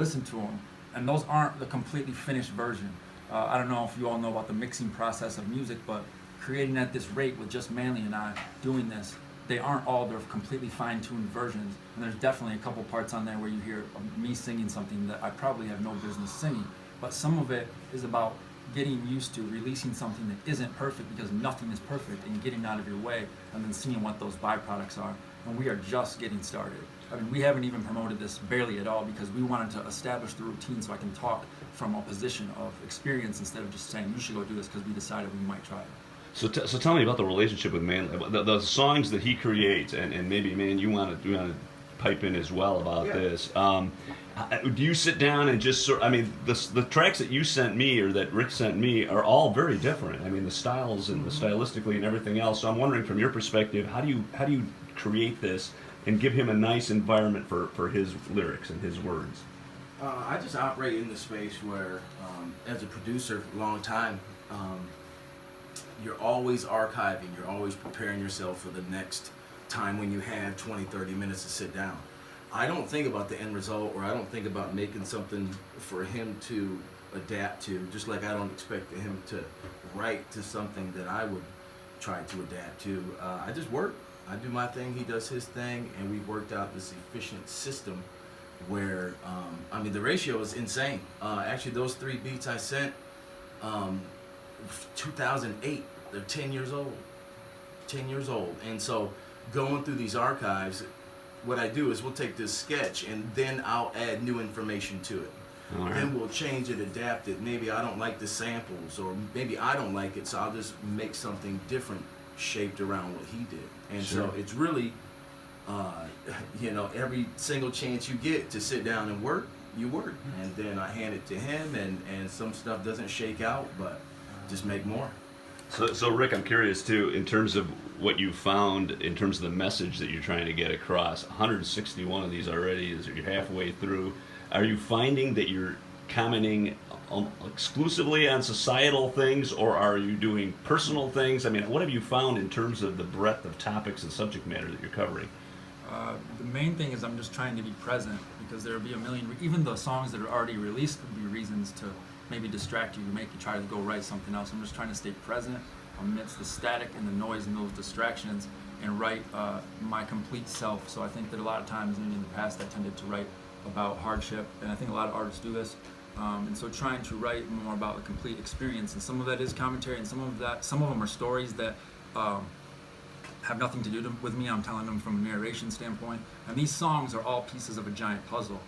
listen to them, and those aren't the completely finished version. I don't know if you all know about the mixing process of music, but creating at this rate with just Manley and I doing this, they aren't all their completely fine-tuned versions, and there's definitely a couple parts on there where you hear me singing something that I probably have no business singing, but some of it is about getting used to releasing something that isn't perfect, because nothing is perfect, and getting out of your way and then seeing what those byproducts are. And we are just getting started. I mean, we haven't even promoted this barely at all, because we wanted to establish the routine so I can talk from a position of experience instead of just saying you should go do this because we decided we might try it. So, so tell me about the relationship with Manley, the songs that he creates, and maybe, man, you want to pipe in as well about this. Do you sit down and just I mean, the tracks that you sent me or that Rick sent me are all very different. I mean, the styles and the stylistically and everything else. So I'm wondering, from your perspective, how do you create this and give him a nice environment for his lyrics and his words? I just operate in the space where, as a producer, long time, you're always archiving, you're always preparing yourself for the next time when you have 20, 30 minutes to sit down. I don't think about the end result, or I don't think about making something for him to adapt to, just like I don't expect him to write to something that I would try to adapt to. I just work. I do my thing, he does his thing, and we've worked out this efficient system where, I mean, the ratio is insane. Actually, those 3 beats I sent, 2008, they're 10 years old. 10 years old. And so going through these archives, what I do is we'll take this sketch and then I'll add new information to it. Right. Then we'll change it, adapt it. Maybe I don't like the samples, or maybe I don't like it, so I'll just make something different shaped around what he did. And Sure. so it's really, every single chance you get to sit down and work, you work. And then I hand it to him, and some stuff doesn't shake out, but just make more. So Rick, I'm curious too, in terms of what you found, in terms of the message that you're trying to get across. 161 of these already, as you're halfway through. Are you finding that you're commenting exclusively on societal things, or are you doing personal things? I mean, what have you found in terms of the breadth of topics and subject matter that you're covering? The main thing is I'm just trying to be present, because there will be a million, even the songs that are already released could be reasons to maybe distract you, to make you try to go write something else. I'm just trying to stay present amidst the static and the noise and those distractions, and write my complete self. So I think that a lot of times, even in the past, I tended to write about hardship, and I think a lot of artists do this. And so trying to write more about the complete experience, and some of that is commentary, and some of them are stories that have nothing to do with me. I'm telling them from a narration standpoint, and these songs are all pieces of a giant puzzle.